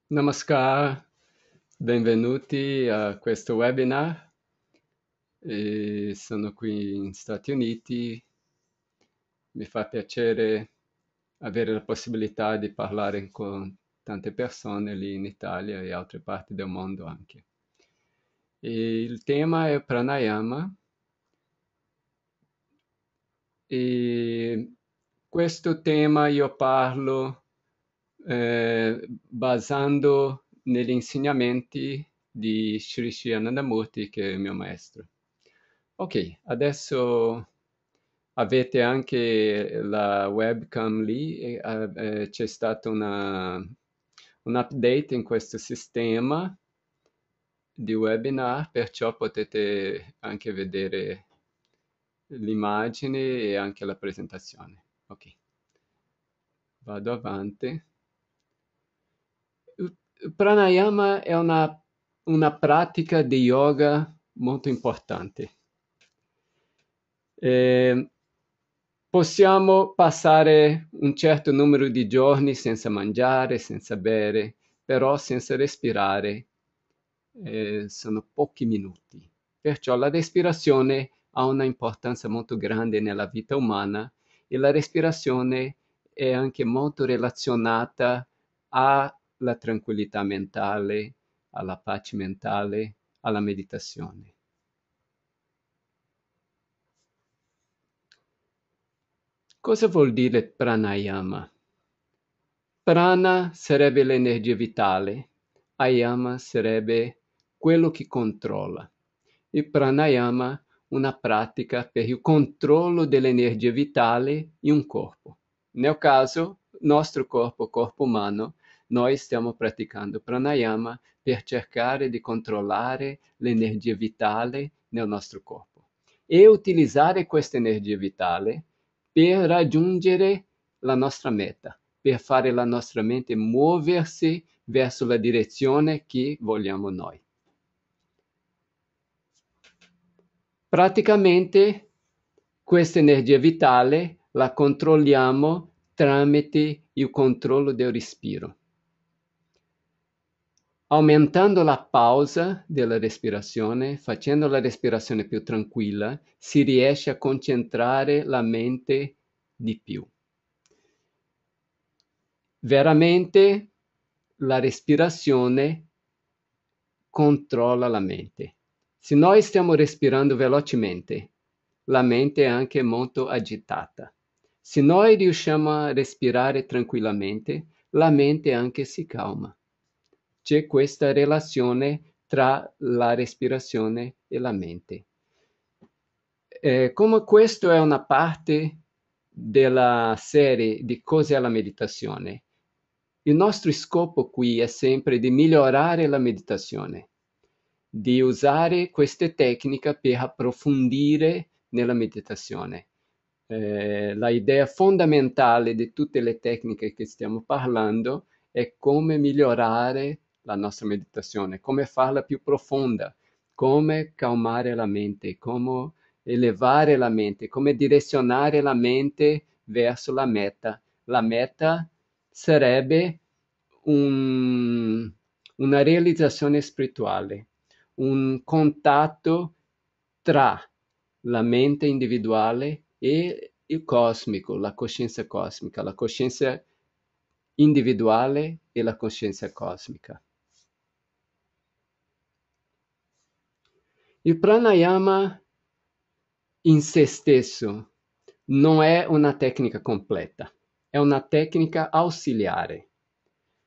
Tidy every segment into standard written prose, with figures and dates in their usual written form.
Namaskar, benvenuti a questo webinar. Sono qui in Stati Uniti, mi fa piacere avere la possibilità di parlare con tante persone lì in Italia e altre parti del mondo anche. Il tema è pranayama e questo tema io parlo basando negli insegnamenti di Sri Sri Anandamurti, che è il mio maestro. Ok, adesso avete anche la webcam lì e c'è stato un update in questo sistema di webinar, perciò potete anche vedere l'immagine e anche la presentazione. Ok, vado avanti. Pranayama è una pratica di yoga molto importante. Eh, Possiamo passare un certo numero di giorni senza mangiare, senza bere, però senza respirare sono pochi minuti. Perciò la respirazione ha una importanza molto grande nella vita umana e la respirazione è anche molto relazionata alla tranquillità mentale, alla pace mentale, alla meditazione. Cosa vuol dire pranayama? Prana sarebbe l'energia vitale, ayama sarebbe quello che controlla. Il pranayama una pratica per il controllo dell'energia vitale in un corpo. Nel caso, nostro corpo umano, noi stiamo praticando pranayama per cercare di controllare l'energia vitale nel nostro corpo e utilizzare questa energia vitale per raggiungere la nostra meta, per fare la nostra mente muoversi verso la direzione che vogliamo noi. Praticamente questa energia vitale la controlliamo tramite il controllo del respiro. Aumentando la pausa della respirazione, facendo la respirazione più tranquilla, si riesce a concentrare la mente di più. Veramente la respirazione controlla la mente. Se noi stiamo respirando velocemente, la mente è anche molto agitata. Se noi riusciamo a respirare tranquillamente, la mente anche si calma. C'è questa relazione tra la respirazione e la mente. Come questo è una parte della serie di cos'è la meditazione, il nostro scopo qui è sempre di migliorare la meditazione, di usare queste tecniche per approfondire nella meditazione. La idea fondamentale di tutte le tecniche che stiamo parlando è come migliorare la nostra meditazione, come farla più profonda, come calmare la mente, come elevare la mente, come direzionare la mente verso la meta. La meta sarebbe un- una realizzazione spirituale, un contatto tra la mente individuale e il cosmico, la coscienza individuale e la coscienza cosmica. Il pranayama in sé stesso non è una tecnica completa, è una tecnica ausiliare.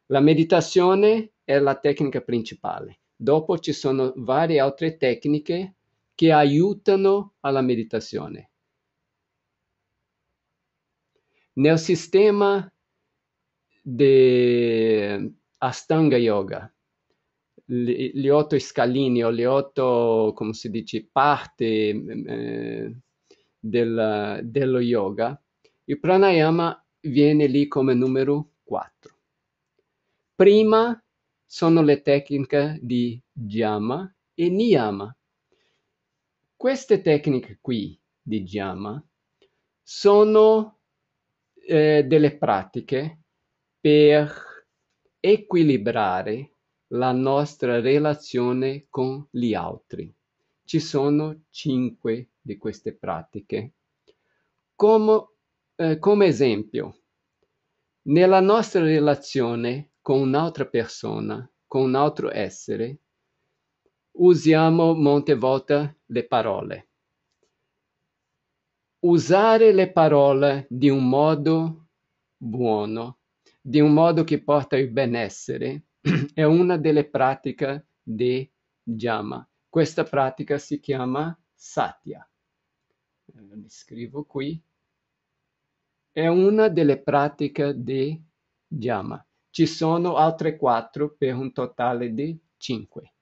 La meditazione è la tecnica principale. Dopo ci sono varie altre tecniche che aiutano alla meditazione. Nel sistema di Astanga Yoga, gli 8 scalini o le 8, come si dice, parti dello yoga, il pranayama viene lì come numero 4. Prima sono le tecniche di Jama e Niyama. Queste tecniche qui di Jama sono delle pratiche per equilibrare la nostra relazione con gli altri. Ci sono 5 di queste pratiche. Come esempio, nella nostra relazione con un'altra persona, con un altro essere, usiamo molte volte le parole. Usare le parole di un modo buono, di un modo che porta il benessere, è una delle pratiche di Jama. Questa pratica si chiama Satya. Li scrivo qui. È una delle pratiche di Jama. Ci sono altre 4 per un totale di 5.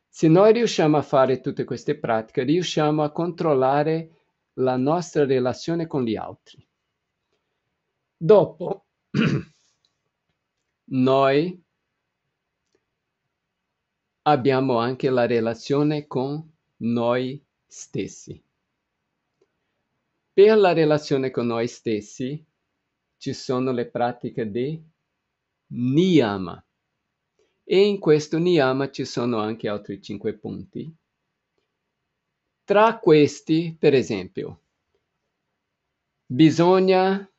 Se noi riusciamo a fare tutte queste pratiche, riusciamo a controllare la nostra relazione con gli altri. Dopo, noi abbiamo anche la relazione con noi stessi. Per la relazione con noi stessi ci sono le pratiche di Niyama. E in questo Niyama ci sono anche altri 5 punti. Tra questi, per esempio, bisogna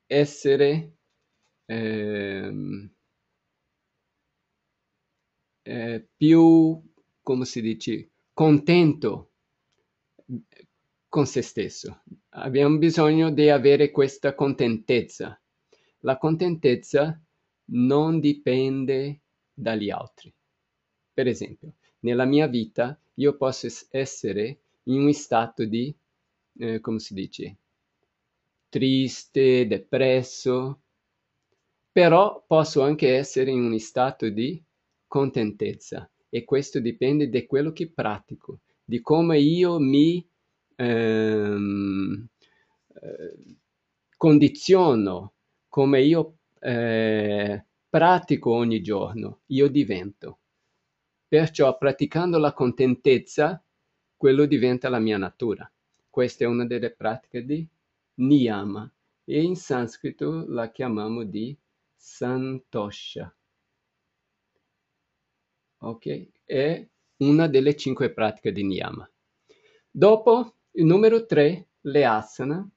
essere più, come si dice, contento con se stesso. Abbiamo bisogno di avere questa contentezza. La contentezza non dipende dagli altri. Per esempio, nella mia vita io posso essere in un stato di, come si dice, triste, depresso, però posso anche essere in un stato di contentezza e questo dipende da quello che pratico, di come io mi condiziono, come io pratico ogni giorno, io divento. Perciò praticando la contentezza, quello diventa la mia natura. Questa è una delle pratiche di Niyama e in sanscrito la chiamiamo di Santosha. Ok? È una delle 5 pratiche di Niyama. Dopo, il numero 3, le asana,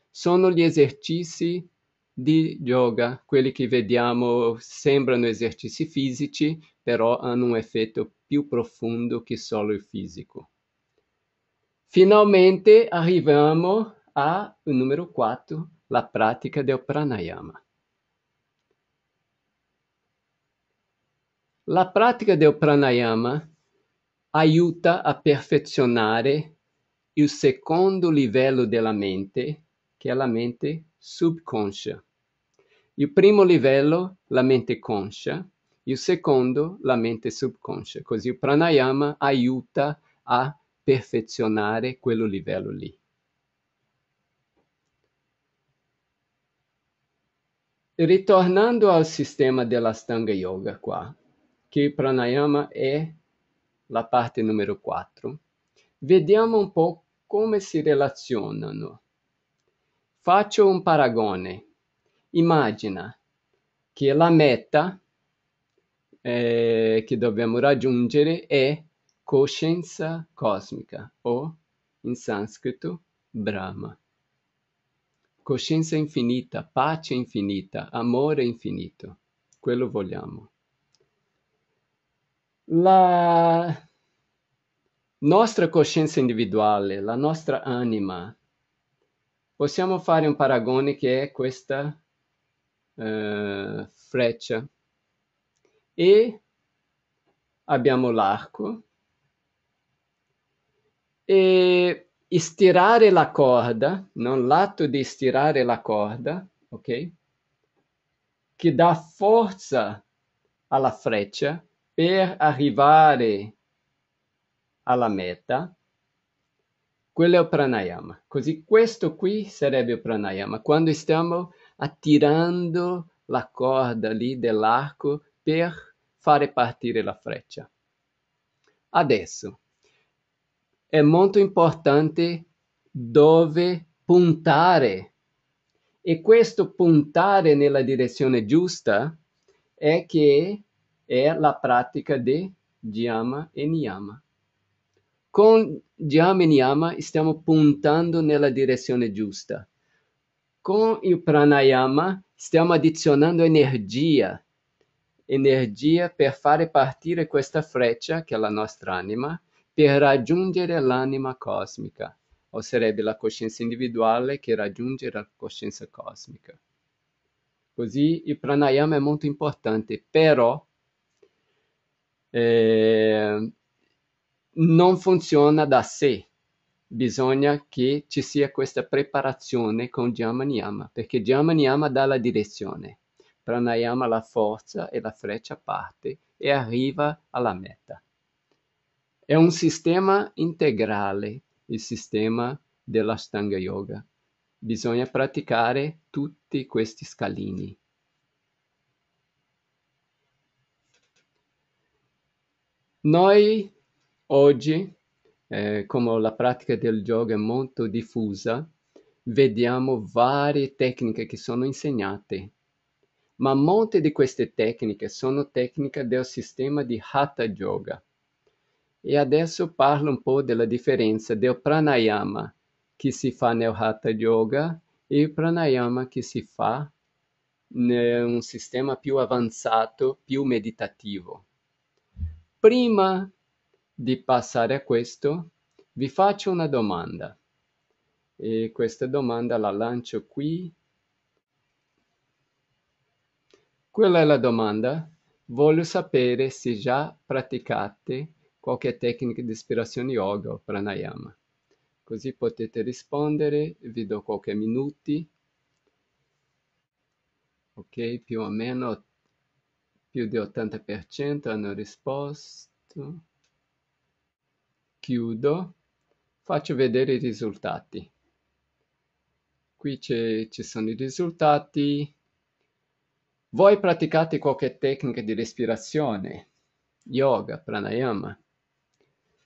sono gli esercizi di yoga, quelli che vediamo sembrano esercizi fisici, però hanno un effetto più profondo che solo il fisico. Finalmente arriviamo al numero 4, la pratica del pranayama. La pratica del pranayama aiuta a perfezionare il secondo livello della mente, che è la mente subconscia. Il primo livello, la mente conscia, il secondo, la mente subconscia. Così il pranayama aiuta a perfezionare quello livello lì. Ritornando al sistema dell'Ashtanga Yoga qua, che il pranayama è la parte numero 4, vediamo un po' come si relazionano. Faccio un paragone. Immagina che la meta che dobbiamo raggiungere è coscienza cosmica o in sanscrito Brahma. Coscienza infinita, pace infinita, amore infinito. Quello vogliamo. La nostra coscienza individuale, la nostra anima, possiamo fare un paragone che è questa freccia e abbiamo l'arco e stirare la corda, non l'atto di stirare la corda, ok? Che dà forza alla freccia per arrivare alla meta, quello è il pranayama. Così questo qui sarebbe il pranayama, quando stiamo attirando la corda lì dell'arco per fare partire la freccia. Adesso è molto importante dove puntare E questo puntare nella direzione giusta è che è la pratica di Jama e Niyama. Con Jama e Niyama stiamo puntando nella direzione giusta. Con il pranayama stiamo addizionando energia, energia per fare partire questa freccia, che è la nostra anima, per raggiungere l'anima cosmica, o sarebbe la coscienza individuale che raggiunge la coscienza cosmica. Così il pranayama è molto importante, però non funziona da sé. Bisogna che ci sia questa preparazione con Jama Niyama, perché Jama Niyama dà la direzione, pranayama la forza e la freccia parte e arriva alla meta. È un sistema integrale, il sistema dell'Ashtanga Yoga. Bisogna praticare tutti questi scalini. Noi oggi, come la pratica del yoga è molto diffusa, vediamo varie tecniche che sono insegnate, ma molte di queste tecniche sono tecniche del sistema di Hatha Yoga. E adesso parlo un po' della differenza del pranayama che si fa nel Hatha Yoga e il pranayama che si fa in un sistema più avanzato, più meditativo. Prima di passare a questo, vi faccio una domanda. E questa domanda la lancio qui. Quella è la domanda. Voglio sapere se già praticate qualche tecnica di ispirazione yoga o pranayama. Così potete rispondere, vi do qualche minuti. Ok, più o meno più di 80% hanno risposto. Chiudo, faccio vedere i risultati. Qui ci sono i risultati. Voi praticate qualche tecnica di respirazione, yoga, pranayama?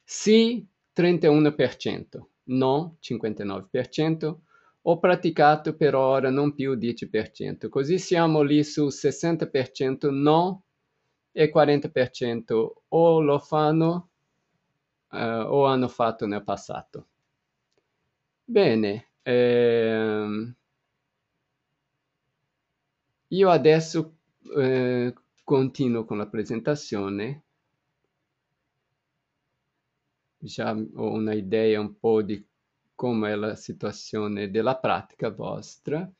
Sì, 31%, no, 59%. Ho praticato per ora non più 10%, così siamo lì su 60% no e 40% o lo fanno o hanno fatto nel passato. Bene, io adesso continuo con la presentazione. Già ho una idea un po' di come è la situazione della pratica vostra.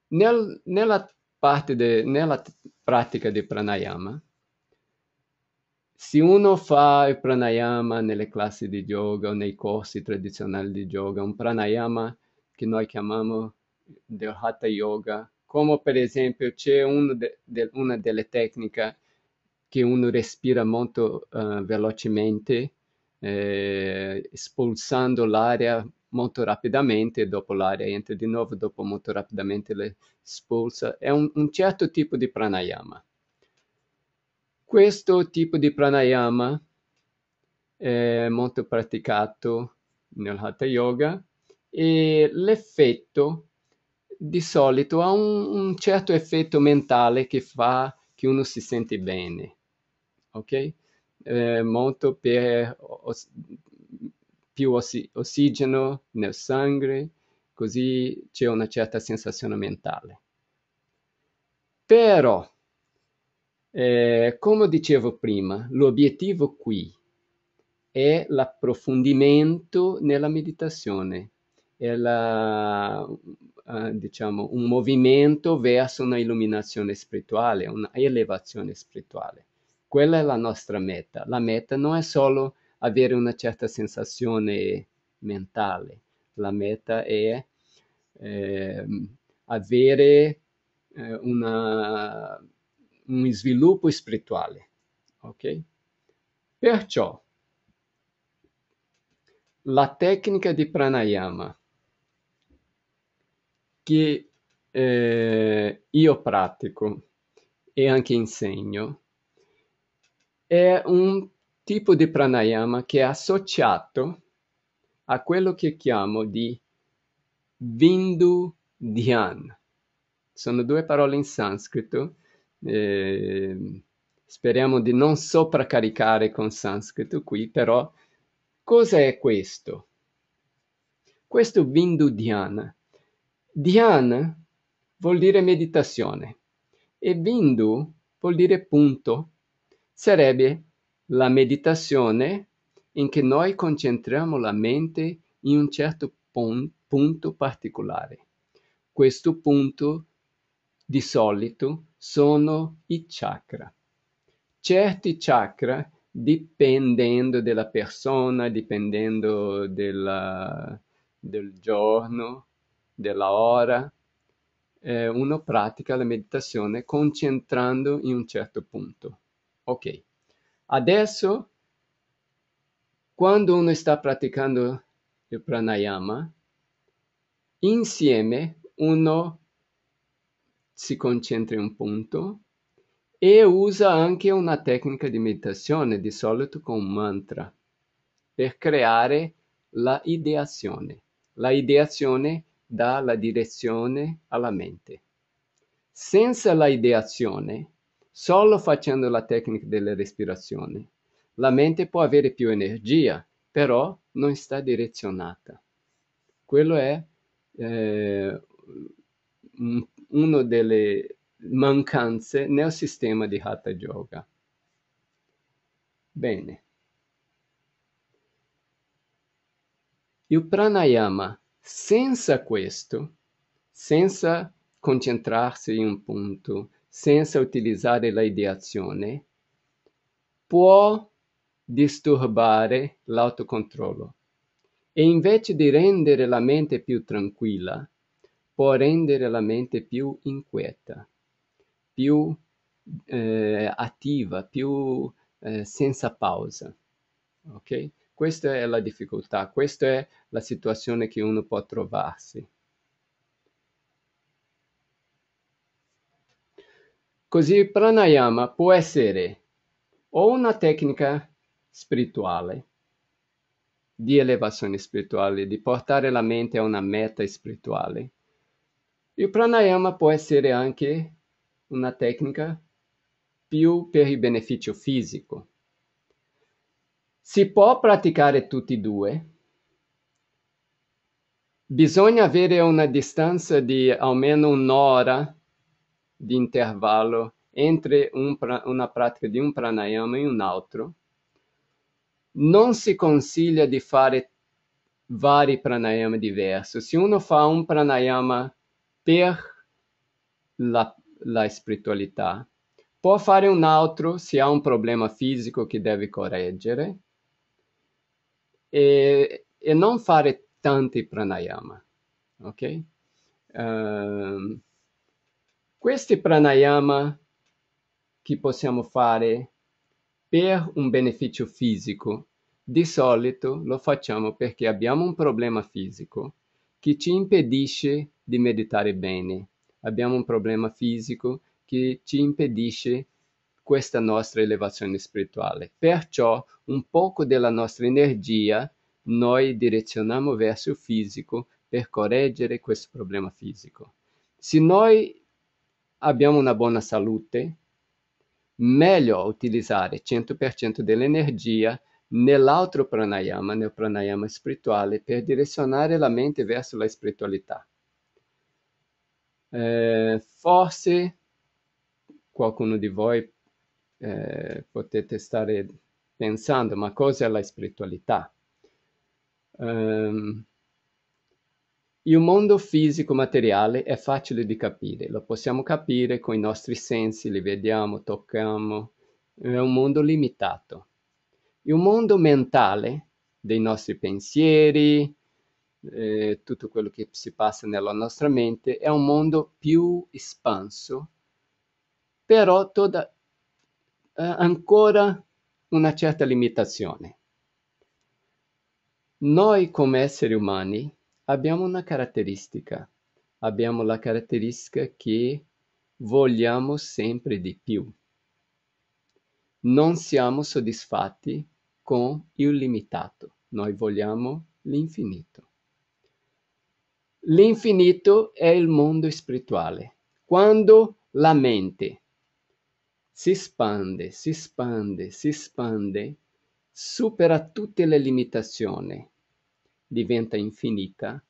Nella nella pratica di pranayama, se uno fa il pranayama nelle classi di yoga o nei corsi tradizionali di yoga, un pranayama che noi chiamiamo del Hatha Yoga, come per esempio c'è una delle tecniche che uno respira molto velocemente, espulsando l'aria molto rapidamente, e dopo l'aria entra di nuovo, dopo molto rapidamente le espulsa. È un certo tipo di pranayama. Questo tipo di pranayama è molto praticato nel Hatha Yoga e l'effetto di solito ha un certo effetto mentale che fa che uno si sente bene, ok? Molto per più ossigeno nel sangue, così c'è una certa sensazione mentale. Però, come dicevo prima, l'obiettivo qui è l'approfondimento nella meditazione, è diciamo, un movimento verso una illuminazione spirituale, una elevazione spirituale. Quella è la nostra meta. La meta non è solo avere una certa sensazione mentale, la meta è avere un sviluppo spirituale. Ok? Perciò la tecnica di pranayama che io pratico e anche insegno è un tipo di pranayama che è associato a quello che chiamo di Bindu Dhyan. Sono due parole in sanscrito, speriamo di non sopracaricare con sanscrito qui, però cosa è questo? Questo Bindu Dhyana. Dhyana vuol dire meditazione e Bindu vuol dire punto. Sarebbe la meditazione in che noi concentriamo la mente in un certo punto particolare. Questo punto di solito sono i chakra. Certi chakra, dipendendo dalla persona, dipendendo del giorno, della ora, uno pratica la meditazione concentrando in un certo punto. Ok, adesso quando uno sta praticando il pranayama, insieme uno si concentra in un punto e usa anche una tecnica di meditazione, di solito con un mantra, per creare la ideazione. La ideazione dà la direzione alla mente. Senza la ideazione, solo facendo la tecnica della respirazione, la mente può avere più energia, però non sta direzionata. Quello è una delle mancanze nel sistema di Hatha Yoga. Bene. Il pranayama, senza questo, senza concentrarsi in un punto, senza utilizzare la ideazione, può disturbare l'autocontrollo e invece di rendere la mente più tranquilla, può rendere la mente più inquieta, più attiva, più senza pausa. Ok? Questa è la difficoltà, questa è la situazione che uno può trovarsi. Così il pranayama può essere o una tecnica spirituale, di elevazione spirituale, di portare la mente a una meta spirituale. Il pranayama può essere anche una tecnica più per il beneficio fisico. Si può praticare tutti e due. Bisogna avere una distanza di almeno un'ora di intervallo entre una pratica di un pranayama e un altro. Non si consiglia di fare vari pranayama diversi. Se uno fa un pranayama per la spiritualità, può fare un altro se ha un problema fisico che deve correggere e non fare tanti pranayama. Ok? Questi pranayama che possiamo fare per un beneficio fisico, di solito lo facciamo perché abbiamo un problema fisico che ci impedisce di meditare bene. Abbiamo un problema fisico che ci impedisce questa nostra elevazione spirituale. Perciò un poco della nostra energia noi direzioniamo verso il fisico per correggere questo problema fisico. Se noi abbiamo una buona salute, meglio utilizzare 100% dell'energia nell'altro pranayama, nel pranayama spirituale, per direzionare la mente verso la spiritualità. Forse qualcuno di voi potete stare pensando, ma cos'è la spiritualità? Il mondo fisico materiale è facile di capire, lo possiamo capire con i nostri sensi, li vediamo, tocchiamo, è un mondo limitato. Il mondo mentale dei nostri pensieri, tutto quello che si passa nella nostra mente, è un mondo più espanso, però ancora una certa limitazione. Noi come esseri umani abbiamo una caratteristica, abbiamo la caratteristica che vogliamo sempre di più. Non siamo soddisfatti con il limitato, noi vogliamo l'infinito. L'infinito è il mondo spirituale. Quando la mente si espande, si espande, si espande, supera tutte le limitazioni, diventa infinita,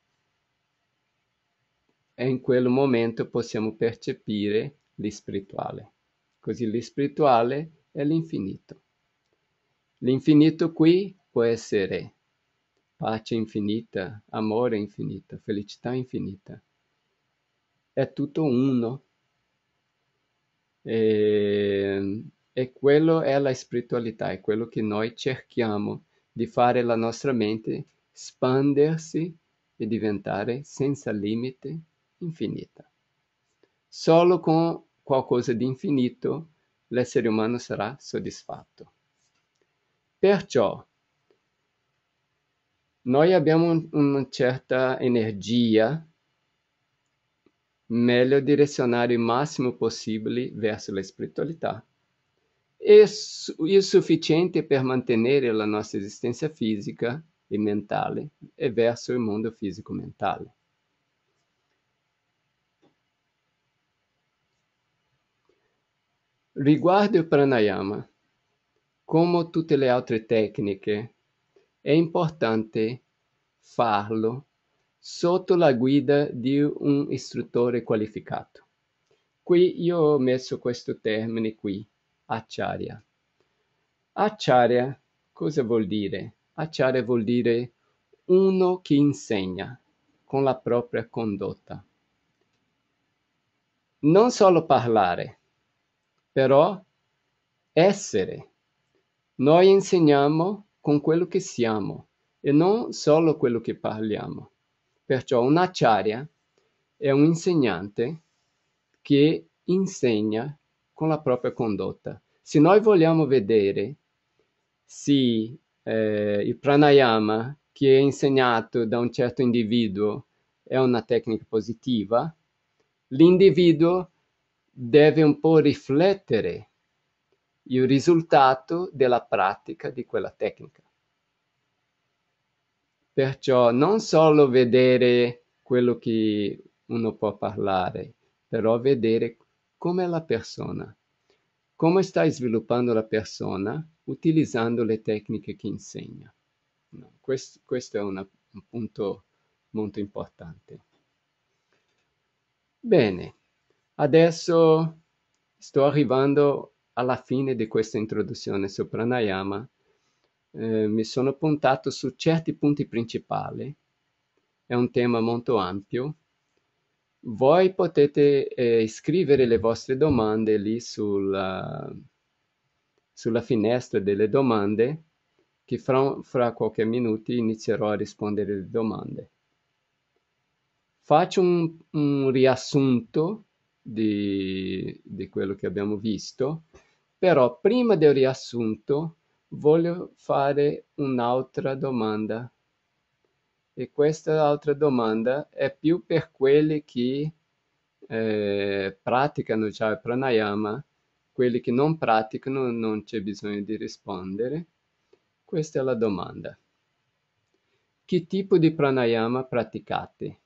e in quel momento possiamo percepire l'spirituale. Così l'spirituale è l'infinito. L'infinito qui può essere pace infinita, amore infinito, felicità infinita. È tutto uno. E quello è la spiritualità, è quello che noi cerchiamo di fare la nostra mente espandersi e diventare senza limite infinita. Solo con qualcosa di infinito l'essere umano sarà soddisfatto. Perciò noi abbiamo una certa energia, meglio direzionare il massimo possibile verso la spiritualità. E il sufficiente per mantenere la nostra esistenza fisica e mentale e verso il mondo fisico-mentale. Riguardo il pranayama, come tutte le altre tecniche, è importante farlo sotto la guida di un istruttore qualificato. Qui io ho messo questo termine qui, acharya. Acharya cosa vuol dire? Acharya vuol dire uno che insegna con la propria condotta. Non solo parlare, però essere. Noi insegniamo con quello che siamo e non solo quello che parliamo. Perciò un acharya è un insegnante che insegna con la propria condotta. Se noi vogliamo vedere se il pranayama che è insegnato da un certo individuo è una tecnica positiva, l'individuo deve un po' riflettere il risultato della pratica di quella tecnica. Perciò non solo vedere quello che uno può parlare, però vedere come è la persona, come sta sviluppando la persona utilizzando le tecniche che insegna. No, questo è un punto molto importante. Bene, adesso sto arrivando alla fine di questa introduzione su pranayama. Mi sono puntato su certi punti principali. È un tema molto ampio. Voi potete scrivere le vostre domande lì sulla finestra delle domande, che fra qualche minuto inizierò a rispondere alle domande. Faccio un riassunto di quello che abbiamo visto, però prima del riassunto voglio fare un'altra domanda. E questa altra domanda è più per quelli che praticano già il pranayama, quelli che non praticano non c'è bisogno di rispondere. Questa è la domanda. Che tipo di pranayama praticate?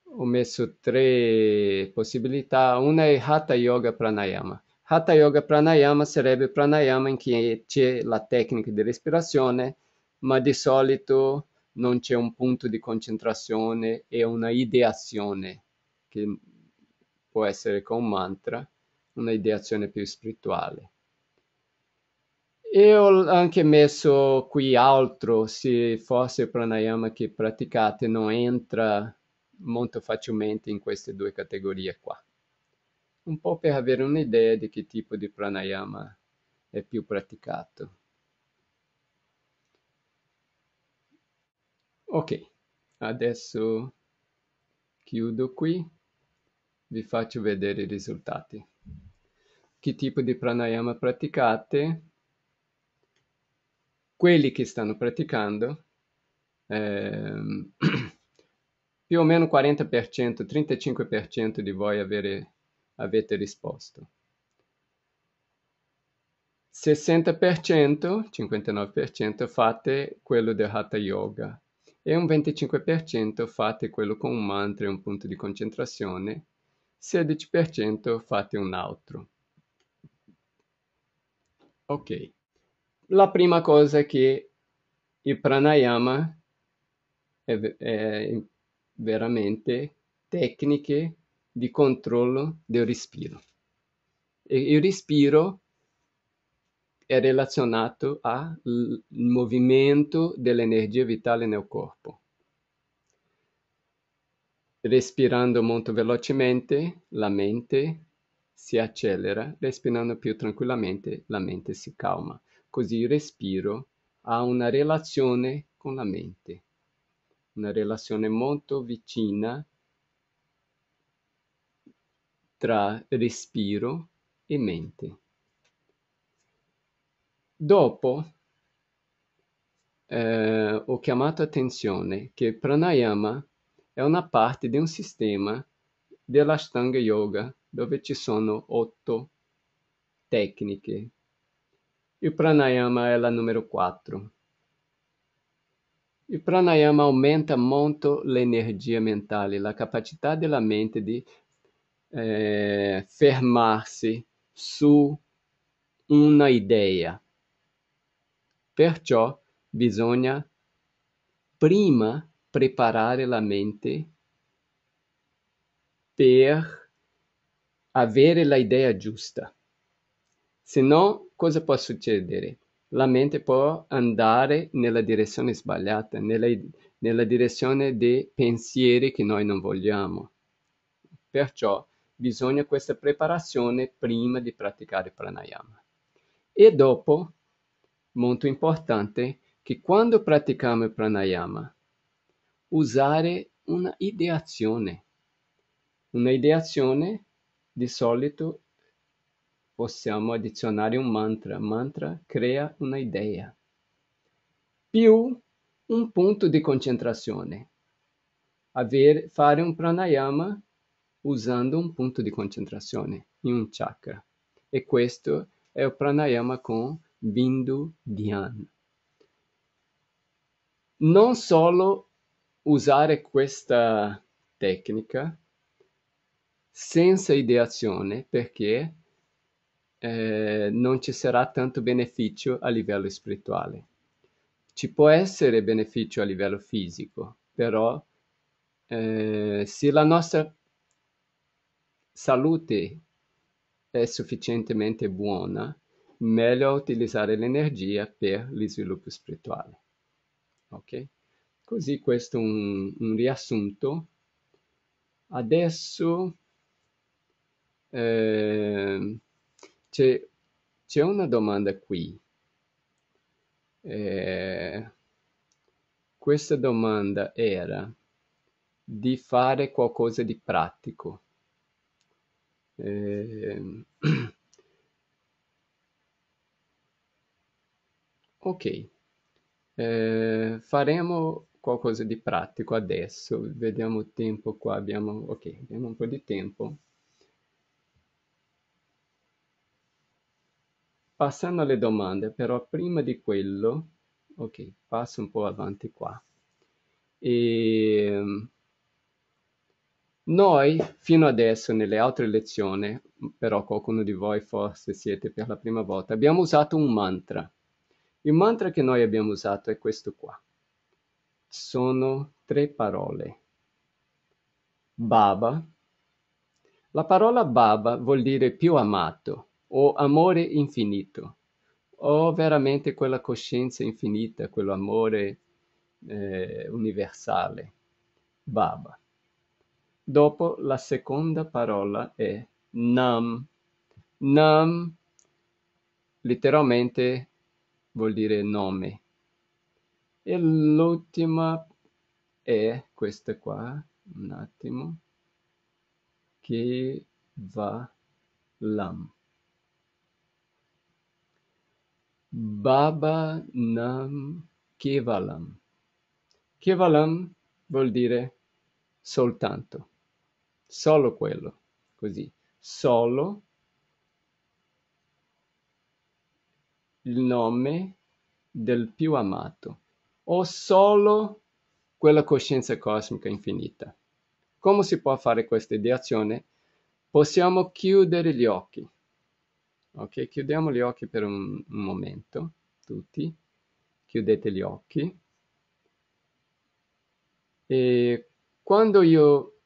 Ho messo 3 possibilità. Una è Hatha Yoga Pranayama. Hatha Yoga Pranayama sarebbe pranayama in cui c'è la tecnica di respirazione, ma di solito non c'è un punto di concentrazione e una ideazione, che può essere con mantra, una ideazione più spirituale. E ho anche messo qui altro, se forse il pranayama che praticate non entra molto facilmente in queste 2 categorie qua. Un po' per avere un'idea di che tipo di pranayama è più praticato. Ok, adesso chiudo qui, vi faccio vedere i risultati. Che tipo di pranayama praticate? Quelli che stanno praticando, più o meno 40%, 35% di voi avete risposto. 60%, 59% fate quello del Hatha Yoga e un 25% fate quello con un mantra e un punto di concentrazione, 16% fate un altro. Ok, la prima cosa è che il pranayama è veramente tecniche di controllo del respiro. E il respiro è relazionato al movimento dell'energia vitale nel corpo. Respirando molto velocemente, la mente si accelera, respirando più tranquillamente, la mente si calma. Così il respiro ha una relazione con la mente, una relazione molto vicina tra respiro e mente. Dopo ho chiamato attenzione che il pranayama è una parte di un sistema dell'Ashtanga Yoga dove ci sono 8 tecniche. Il pranayama è la numero 4. Il pranayama aumenta molto l'energia mentale, la capacità della mente di fermarsi su una idea. Perciò bisogna prima preparare la mente per avere la idea giusta. Se no, cosa può succedere? La mente può andare nella direzione sbagliata, nella direzione dei pensieri che noi non vogliamo. Perciò bisogna questa preparazione prima di praticare pranayama. E dopo, molto importante, che quando pratichiamo il pranayama, usare una ideazione. Una ideazione di solito possiamo addizionare un mantra. Mantra crea una idea. Più un punto di concentrazione. Fare un pranayama usando un punto di concentrazione in un chakra. E questo è il pranayama con Bindu Dhyan. Non solo usare questa tecnica senza ideazione, perché non ci sarà tanto beneficio a livello spirituale. Ci può essere beneficio a livello fisico, però se la nostra salute è sufficientemente buona, meglio utilizzare l'energia per lo sviluppo spirituale. Ok? Così questo è un riassunto. Adesso eh, c'è una domanda qui. Eh, Questa domanda era di fare qualcosa di pratico. Eh, ok, faremo qualcosa di pratico adesso. Vediamo il tempo qua. Ok, abbiamo un po' di tempo. Passando alle domande, però prima di quello, ok, passo un po' avanti qua. E noi fino adesso nelle altre lezioni, però qualcuno di voi forse siete per la prima volta, abbiamo usato un mantra. Il mantra che noi abbiamo usato è questo qua. Sono 3 parole. Baba. La parola Baba vuol dire più amato o amore infinito o veramente quella coscienza infinita, quell'amore universale. Baba. Dopo la seconda parola è Nam. Nam letteralmente vuol dire nome. E l'ultima è questa qua, un attimo, Kevalam. Baba Nam Kevalam. Kevalam vuol dire soltanto, solo quello, così, solo il nome del più amato o solo quella coscienza cosmica infinita. Come si può fare questa ideazione? Possiamo chiudere gli occhi. Ok, chiudiamo gli occhi per un momento, tutti. Chiudete gli occhi. E quando io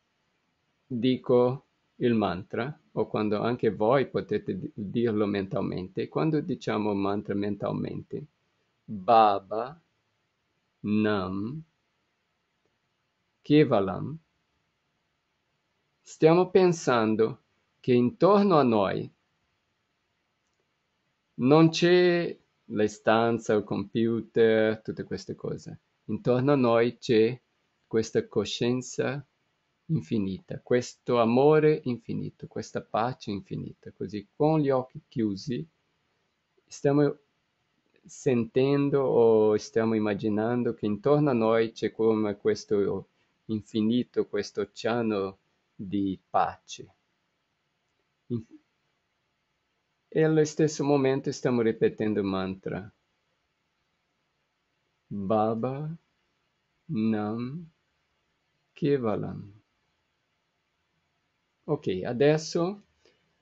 dico il mantra, o quando anche voi potete dirlo mentalmente, quando diciamo mantra mentalmente, Baba, Nam, Kevalam, stiamo pensando che intorno a noi non c'è la stanza, il computer, tutte queste cose. Intorno a noi c'è questa coscienza infinita, questo amore infinito, questa pace infinita. Così con gli occhi chiusi stiamo sentendo o stiamo immaginando che intorno a noi c'è come questo infinito, questo oceano di pace. E allo stesso momento stiamo ripetendo il mantra. Baba, Nam, Kevalam. Ok, adesso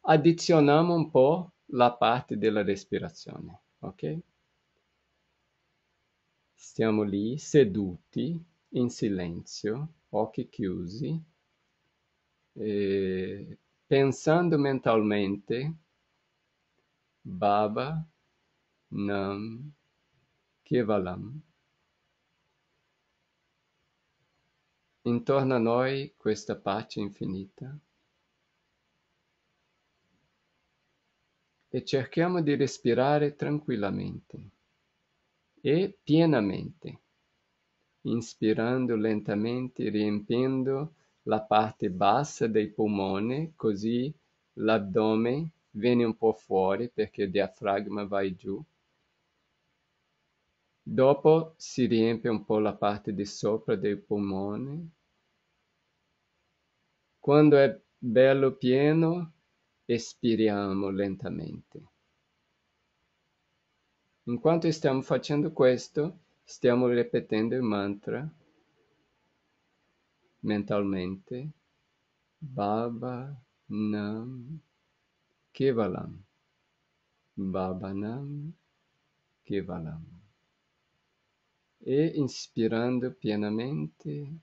addizioniamo un po' la parte della respirazione, ok? Stiamo lì seduti in silenzio, occhi chiusi, pensando mentalmente Baba, Nam, Kevalam. Intorno a noi questa pace infinita e cerchiamo di respirare tranquillamente e pienamente, inspirando lentamente, riempiendo la parte bassa dei polmoni, così l'addome viene un po' fuori perché il diafragma va giù. Dopo si riempie un po' la parte di sopra dei polmoni. Quando è bello pieno, espiriamo lentamente. In quanto stiamo facendo questo, stiamo ripetendo il mantra mentalmente. Baba Nam Kevalam. Baba Nam Kevalam. E inspirando pienamente,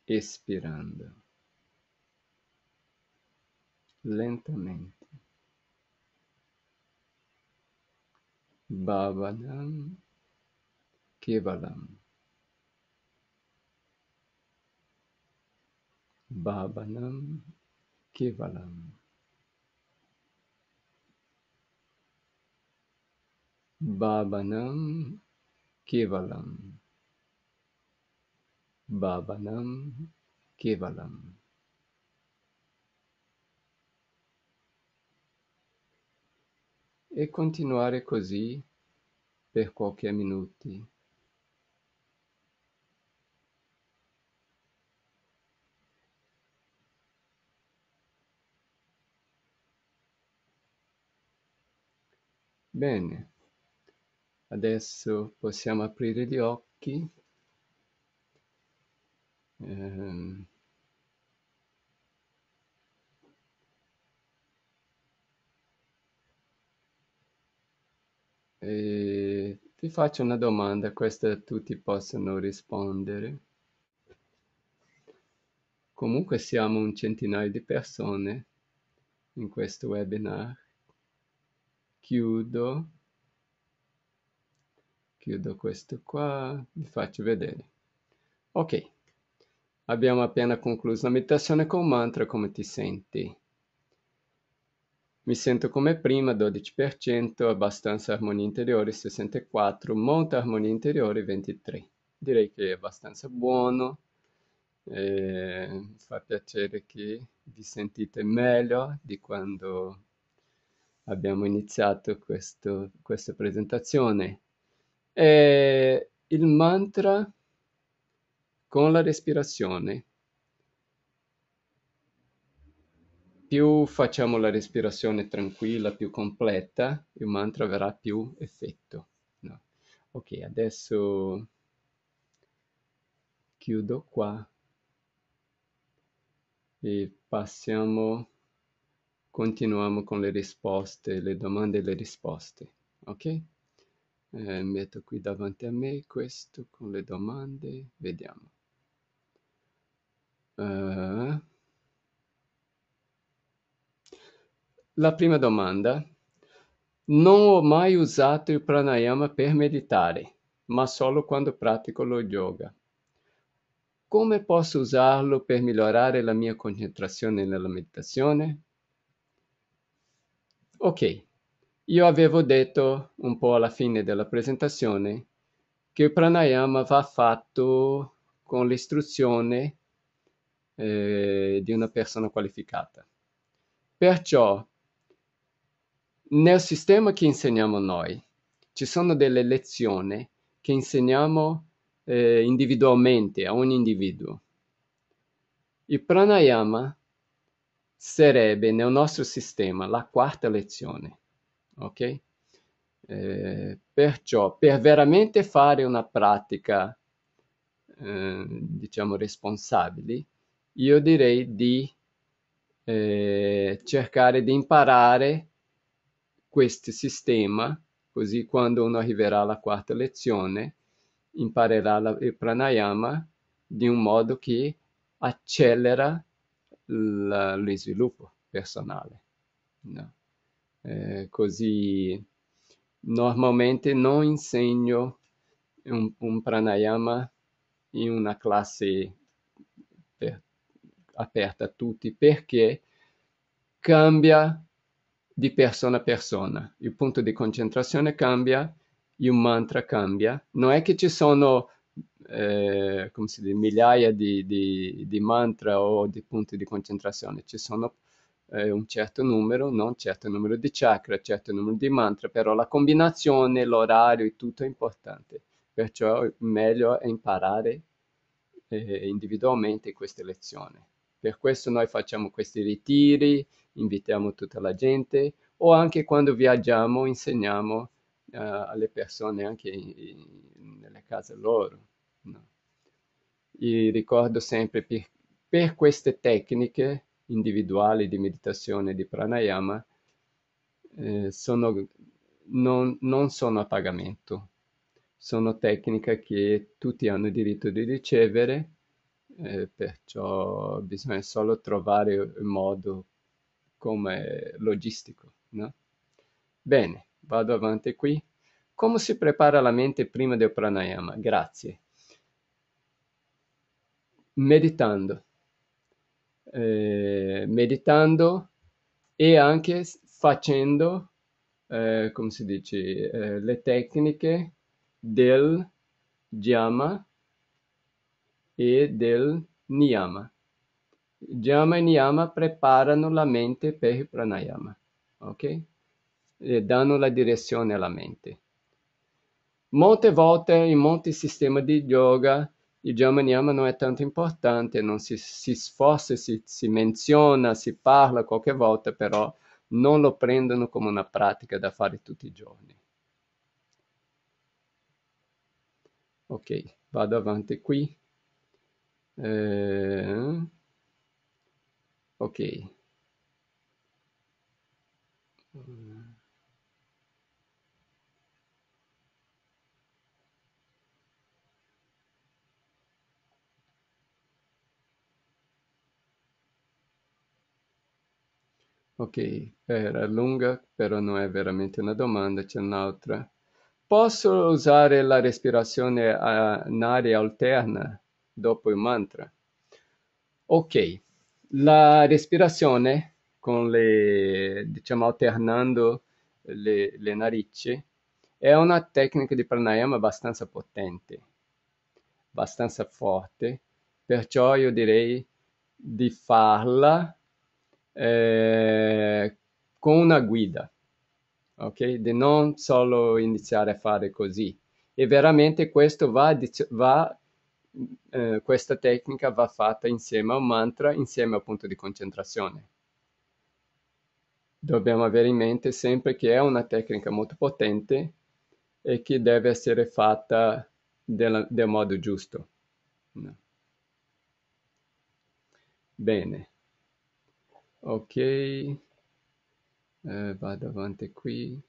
espirando lentamente. Baba Nam Kevalam. Baba Nam Kevalam. Baba Nam Kevalam. Baba Nam Kevalam. E continuare così per qualche minuti. Bene, adesso possiamo aprire gli occhi. Ehm, e ti faccio una domanda, questa tutti possono rispondere. Comunque siamo un centinaio di persone in questo webinar. Chiudo questo qua, vi faccio vedere. Ok, abbiamo appena concluso la meditazione con mantra, come ti senti? Mi sento come prima, 12%, abbastanza armonia interiore, 64%, molta armonia interiore, 23%. Direi che è abbastanza buono, fa piacere che vi sentite meglio di quando abbiamo iniziato questa presentazione. Il mantra con la respirazione. più facciamo la respirazione tranquilla, più completa, il mantra avrà più effetto, no? Ok, adesso chiudo qua e continuiamo con le risposte, le domande e le risposte, ok? Metto qui davanti a me questo con le domande, vediamo. La prima domanda: non ho mai usato il pranayama per meditare, ma solo quando pratico lo yoga. Come posso usarlo per migliorare la mia concentrazione nella meditazione? Ok, io avevo detto un po' alla fine della presentazione che il pranayama va fatto con l'istruzione di una persona qualificata. Perciò, nel sistema che insegniamo noi, ci sono delle lezioni che insegniamo individualmente a ogni individuo. Il pranayama sarebbe nel nostro sistema la quarta lezione, ok? Perciò, per veramente fare una pratica, diciamo, responsabile, io direi di cercare di imparare questo sistema, così quando uno arriverà alla quarta lezione, imparerà il pranayama di un modo che accelera lo sviluppo personale, no? Così normalmente non insegno un pranayama in una classe per- aperta a tutti perché cambia di persona a persona. Il punto di concentrazione cambia, il mantra cambia. Non è che ci sono come si dice, migliaia di mantra o di punti di concentrazione, ci sono un certo numero, non un certo numero di chakra, un certo numero di mantra, però la combinazione, l'orario e tutto è importante. Perciò meglio è imparare individualmente queste lezioni. Per questo noi facciamo questi ritiri, invitiamo tutta la gente o anche quando viaggiamo insegniamo alle persone anche nelle case loro, no? E ricordo sempre per queste tecniche individuali di meditazione di pranayama non sono a pagamento, sono tecniche che tutti hanno diritto di ricevere, perciò bisogna solo trovare il modo come logistico, no? Bene, vado avanti qui. Come si prepara la mente prima del pranayama? Grazie. Meditando. Meditando e anche facendo, come si dice, le tecniche del Jama e del Niyama. Jama e Niyama preparano la mente per il pranayama, ok? E danno la direzione alla mente. Molte volte in molti sistemi di yoga il Jama Niyama non è tanto importante, non forse si menziona, si parla qualche volta, però non lo prendono come una pratica da fare tutti i giorni. Ok, vado avanti qui. Ok. Ok, era lunga, però non è veramente una domanda, c'è un'altra. Posso usare la respirazione in aria alterna dopo il mantra? Ok, la respirazione con diciamo, alternando le narici è una tecnica di pranayama abbastanza potente, abbastanza forte, perciò io direi di farla con una guida, ok? Di non solo iniziare a fare così. E veramente questa tecnica va fatta insieme a un mantra, insieme al punto di concentrazione. Dobbiamo avere in mente sempre che è una tecnica molto potente e che deve essere fatta del modo giusto. No. Bene, ok, vado avanti qui.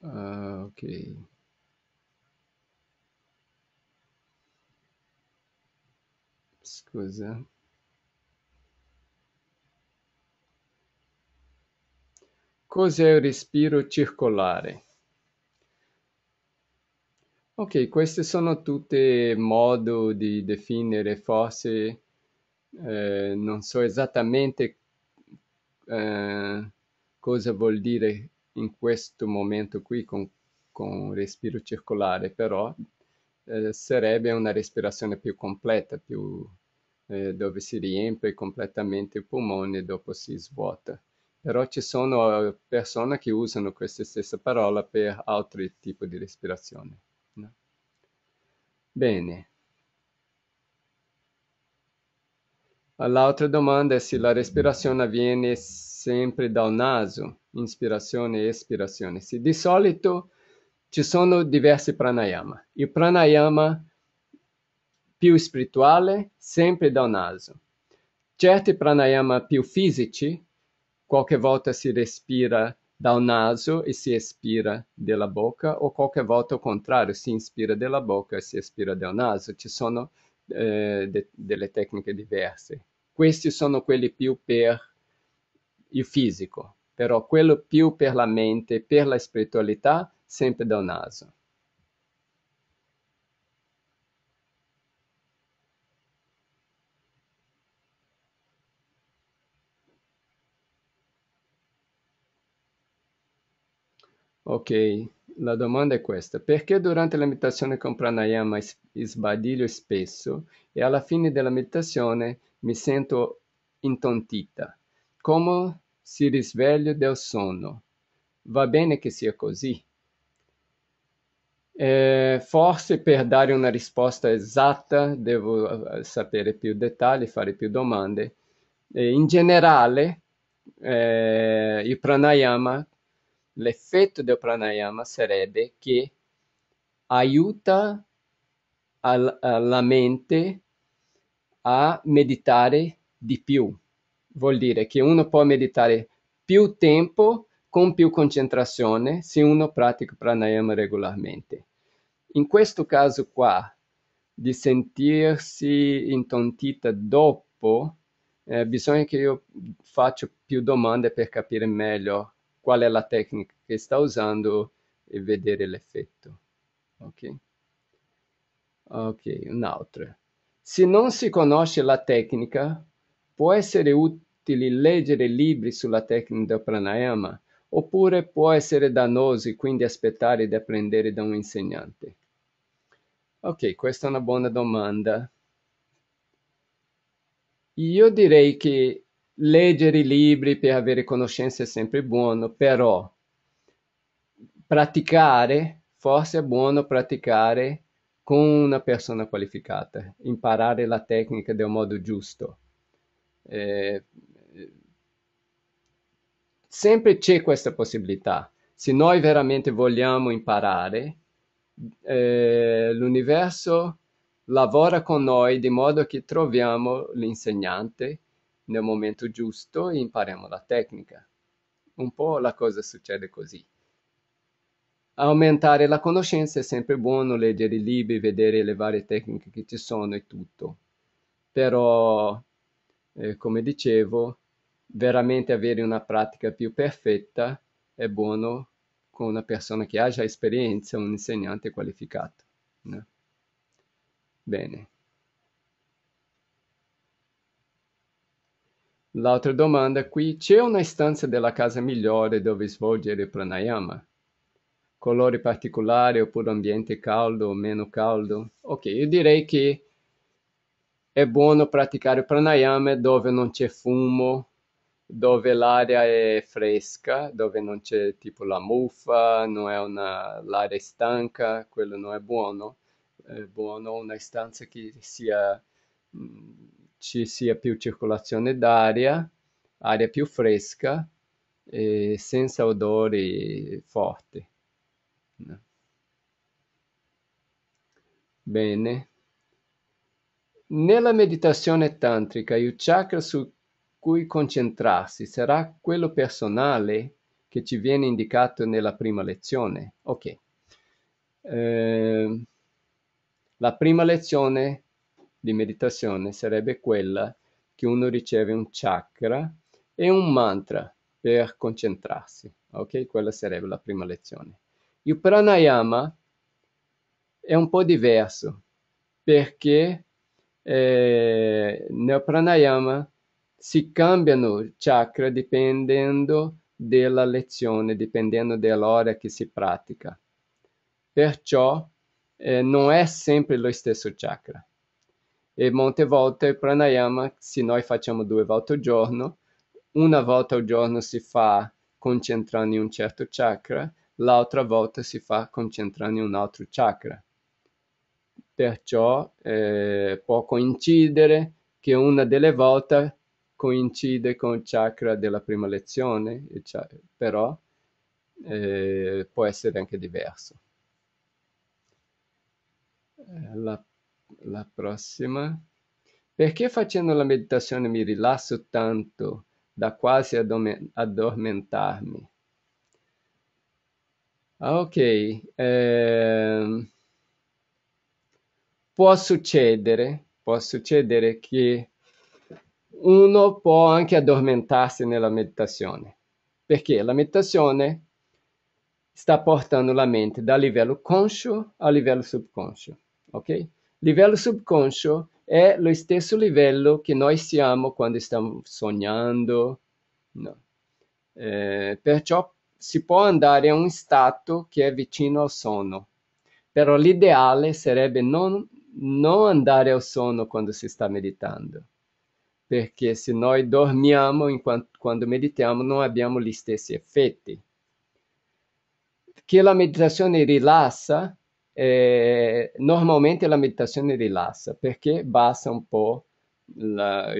Ok, scusa. Cos'è il respiro circolare? Ok, questi sono tutti modi di definire, forse non so esattamente eh, cosa vuol dire in questo momento qui con respiro circolare, però sarebbe una respirazione più completa, più, dove si riempie completamente il polmone e dopo si svuota. Però ci sono persone che usano questa stessa parola per altri tipi di respirazione. No? Bene. L'altra domanda è se la respirazione avviene sempre dal naso, ispirazione e espirazione. Sì, di solito ci sono diversi pranayama. Il pranayama più spirituale, sempre dal naso. Certi pranayama più fisici, qualche volta si respira dal naso e si espira dalla bocca, o qualche volta al contrario, si inspira dalla bocca e si espira dal naso. Ci sono delle tecniche diverse. Questi sono quelli più per il fisico, però quello più per la mente, per la spiritualità, sempre dal naso. Ok, la domanda è questa. Perché durante la meditazione con pranayama sbadiglio spesso e alla fine della meditazione mi sento intontita, come si risveglio del sonno? Va bene che sia così. Forse per dare una risposta esatta devo sapere più dettagli, fare più domande. In generale, il pranayama, l'effetto del pranayama sarebbe che aiuta la mente a meditare di più. Vuol dire che uno può meditare più tempo con più concentrazione se uno pratica pranayama regolarmente. In questo caso qua, di sentirsi intontita dopo, bisogna che io faccia più domande per capire meglio qual è la tecnica che sta usando e vedere l'effetto. Ok? Ok, un'altra. Se non si conosce la tecnica, può essere utile leggere libri sulla tecnica del pranayama, oppure può essere dannoso e quindi aspettare di apprendere da un insegnante. Ok, questa è una buona domanda. Io direi che leggere i libri per avere conoscenze è sempre buono, però praticare, forse è buono praticare con una persona qualificata, imparare la tecnica del modo giusto. Eh, Sempre c'è questa possibilità. Se noi veramente vogliamo imparare, l'universo lavora con noi di modo che troviamo l'insegnante nel momento giusto e impariamo la tecnica. Un po' la cosa succede così. Aumentare la conoscenza è sempre buono, leggere i libri, vedere le varie tecniche che ci sono e tutto. Però, come dicevo, veramente avere una pratica più perfetta è buono con una persona che ha già esperienza, un insegnante qualificato. No? Bene. L'altra domanda qui, c'è una stanza della casa migliore dove svolgere pranayama? Colori particolari oppure ambiente caldo o meno caldo? Ok, io direi che è buono praticare pranayama dove non c'è fumo, dove l'aria è fresca, dove non c'è tipo la muffa, non è l'aria è stanca, quello non è buono. È buono una stanza che sia, ci sia più circolazione d'aria, aria più fresca e senza odori forti. Bene. Nella meditazione tantrica, il chakra su cui concentrarsi sarà quello personale che ci viene indicato nella prima lezione. Ok. La prima lezione di meditazione sarebbe quella che uno riceve un chakra e un mantra per concentrarsi. Ok? Quella sarebbe la prima lezione. Il pranayama è un po' diverso perché nel pranayama si cambiano chakra dipendendo dalla lezione, dipendendo dall'ora che si pratica. Perciò non è sempre lo stesso chakra. E molte volte il pranayama, se noi facciamo 2 volte al giorno, una volta al giorno si fa concentrando in un certo chakra, l'altra volta si fa concentrando in un altro chakra. Perciò può coincidere che una delle volte coincide con il chakra della prima lezione, però può essere anche diverso. La prossima. Perché facendo la meditazione mi rilasso tanto da quasi addormentarmi? Ok, può succedere che uno può anche addormentarsi nella meditazione, perché la meditazione sta portando la mente dal livello conscio al livello subconscio, ok? Livello subconscio è lo stesso livello che noi siamo quando stiamo sognando, no. Perciò si può andare a un stato che è vicino al sonno, però l'ideale sarebbe non andare al sonno quando si sta meditando, perché se noi dormiamo quando meditiamo non abbiamo gli stessi effetti. Che la meditazione rilassa, normalmente la meditazione rilassa perché basta un po' la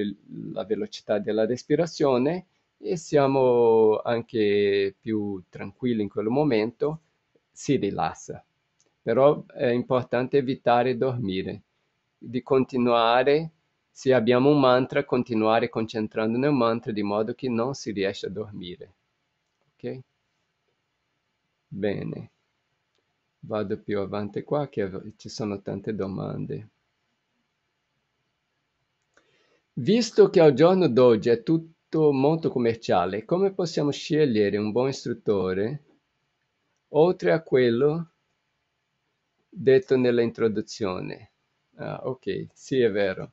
velocità della respirazione e siamo anche più tranquilli in quel momento, si rilassa. Però è importante evitare dormire, di continuare, se abbiamo un mantra, continuare concentrando nel mantra di modo che non si riesce a dormire. Ok? Bene. Vado più avanti qua che ci sono tante domande. Visto che al giorno d'oggi è tutto molto commerciale, come possiamo scegliere un buon istruttore, oltre a quello detto nella introduzione? Ah, ok, sì, è vero.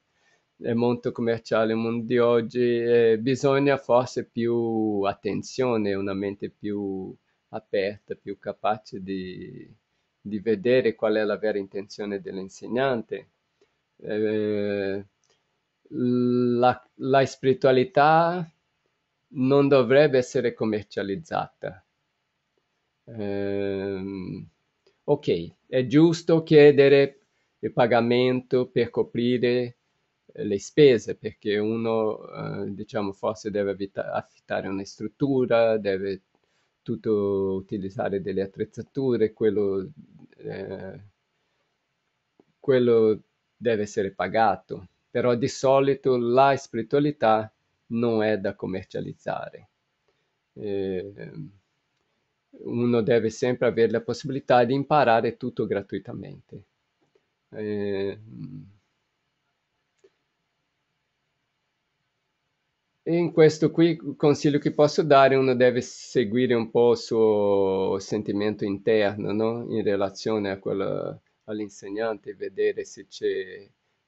È molto commerciale il mondo di oggi e bisogna forse più attenzione, una mente più aperta, più capace di vedere qual è la vera intenzione dell'insegnante. La spiritualità non dovrebbe essere commercializzata. Ok, è giusto chiedere il pagamento per coprire le spese, perché uno, diciamo, forse deve affittare una struttura, deve tutto utilizzare delle attrezzature, quello deve essere pagato, però di solito la spiritualità non è da commercializzare. Eh, Uno deve sempre avere la possibilità di imparare tutto gratuitamente. Eh, E in questo qui il consiglio che posso dare, uno deve seguire un po' il suo sentimento interno, no? In relazione all'insegnante, vedere se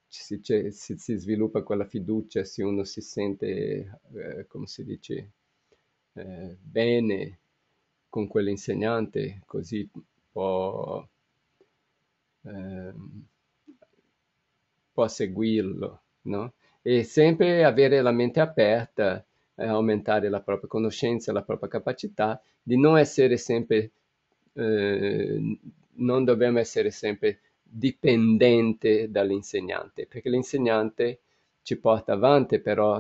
si sviluppa quella fiducia, se uno si sente, come si dice, bene con quell'insegnante, così può, ehm, può seguirlo, no? E sempre avere la mente aperta, aumentare la propria conoscenza, la propria capacità di non essere sempre, non dobbiamo essere sempre dipendente dall'insegnante, perché l'insegnante ci porta avanti, però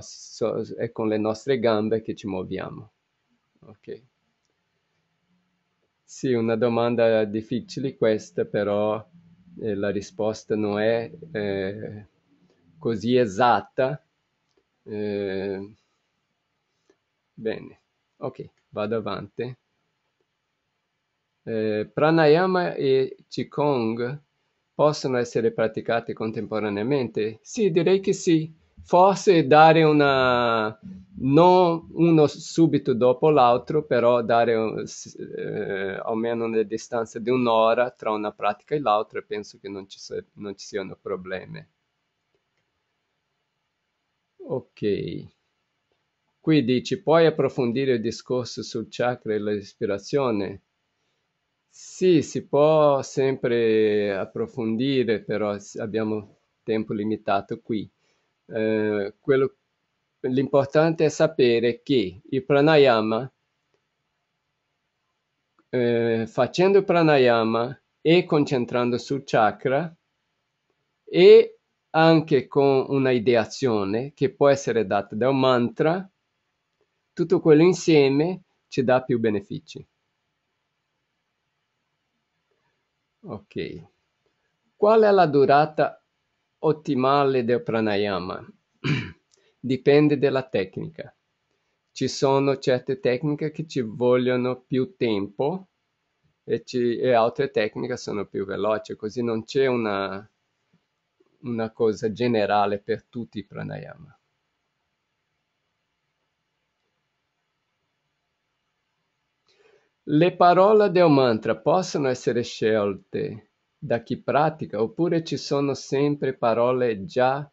è con le nostre gambe che ci muoviamo. Ok. Sì, una domanda difficile questa, però la risposta non è così esatta. Eh, bene, ok, vado avanti. Pranayama e Qigong possono essere praticati contemporaneamente? Sì, direi che sì. Forse dare non uno subito dopo l'altro, però dare almeno una distanza di un'ora tra una pratica e l'altra, e penso che non ci siano problemi. Ok. Qui dici, puoi approfondire il discorso sul chakra e la respirazione? Sì, si può sempre approfondire, però abbiamo tempo limitato qui. L'importante è sapere che il pranayama, facendo pranayama e concentrando sul chakra e anche con una ideazione che può essere data da un mantra, tutto quello insieme ci dà più benefici. Ok. Qual è la durata ottimale del pranayama? Dipende dalla tecnica. Ci sono certe tecniche che ci vogliono più tempo e altre tecniche sono più veloci, così non c'è una cosa generale per tutti i pranayama. Le parole del mantra possono essere scelte da chi pratica oppure ci sono sempre parole già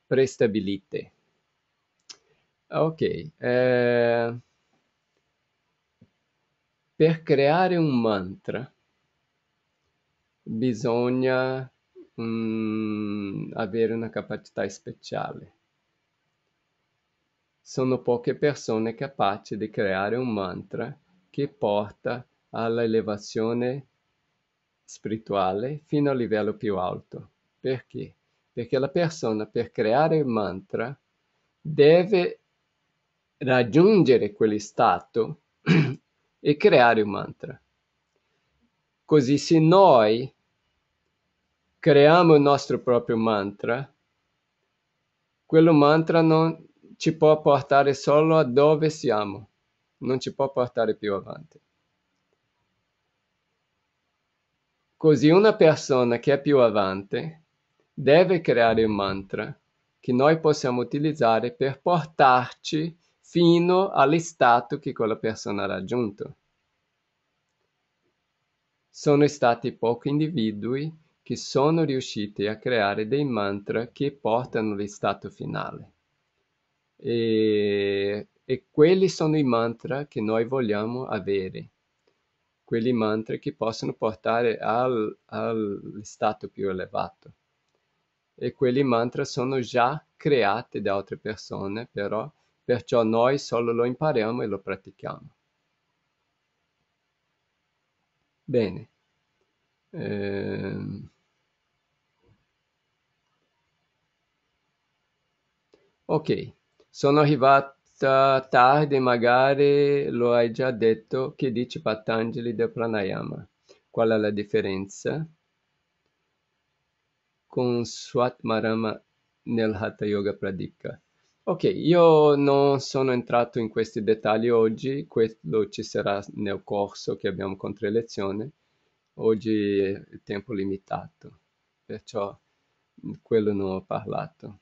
prestabilite? Ok, per creare un mantra bisogna avere una capacità speciale. Sono poche persone capaci di creare un mantra che porta alla elevazione spirituale fino al livello più alto. Perché? Perché la persona per creare il mantra deve raggiungere quell'stato e creare un mantra. Così se noi creiamo il nostro proprio mantra, quello mantra non ci può portare solo a dove siamo, non ci può portare più avanti. Così una persona che è più avanti deve creare un mantra che noi possiamo utilizzare per portarci fino all'stato che quella persona ha raggiunto. Sono stati pochi individui che sono riusciti a creare dei mantra che portano all'stato finale. E quelli sono i mantra che noi vogliamo avere, quelli mantra che possono portare al stato più elevato. E quelli mantra sono già creati da altre persone, però perciò noi solo lo impariamo e lo pratichiamo. Bene. Ok, sono arrivata tardi, magari lo hai già detto, che dice Patanjali del pranayama. Qual è la differenza con Swatmarama nel Hatha Yoga Pradipika? Ok, io non sono entrato in questi dettagli oggi, quello ci sarà nel corso che abbiamo con 3 lezioni. Oggi è il tempo limitato, perciò quello non ho parlato.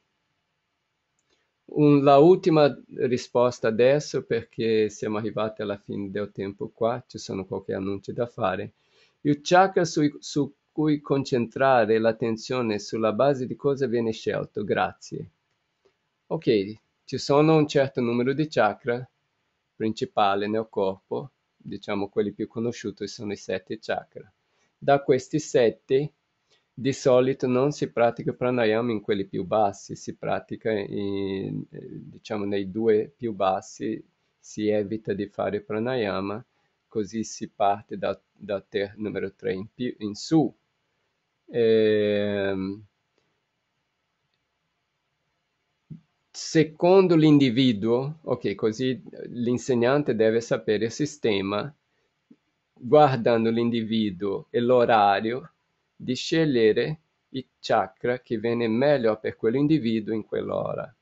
La ultima risposta adesso, perché siamo arrivati alla fine del tempo qua, ci sono pochi annunci da fare. Il chakra su cui concentrare l'attenzione sulla base di cosa viene scelto? Grazie. Ok, ci sono un certo numero di chakra principali nel corpo, diciamo quelli più conosciuti sono i 7 chakra. Da questi 7 di solito non si pratica pranayama in quelli più bassi, si pratica diciamo nei 2 più bassi, si evita di fare pranayama, così si parte da numero 3 in su. Ehm, secondo l'individuo, ok, così l'insegnante deve sapere il sistema, guardando l'individuo e l'orario, di scegliere il chakra che viene meglio per quell'individuo in quell'ora.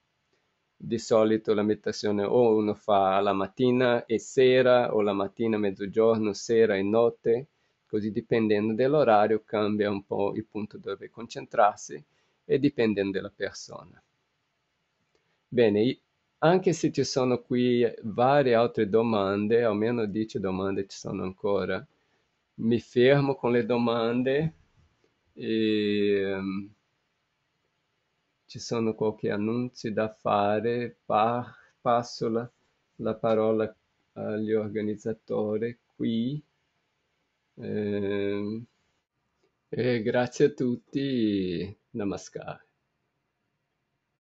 Di solito la meditazione o uno fa la mattina e sera, o la mattina, mezzogiorno, sera e notte, così dipendendo dell'orario cambia un po' il punto dove concentrarsi e dipendendo dalla persona. Bene, anche se ci sono qui varie altre domande, almeno 10 domande ci sono ancora, mi fermo con le domande e ci sono qualche annunzi da fare, passo la parola agli organizzatori qui. Ehm, e grazie a tutti, Namaskar.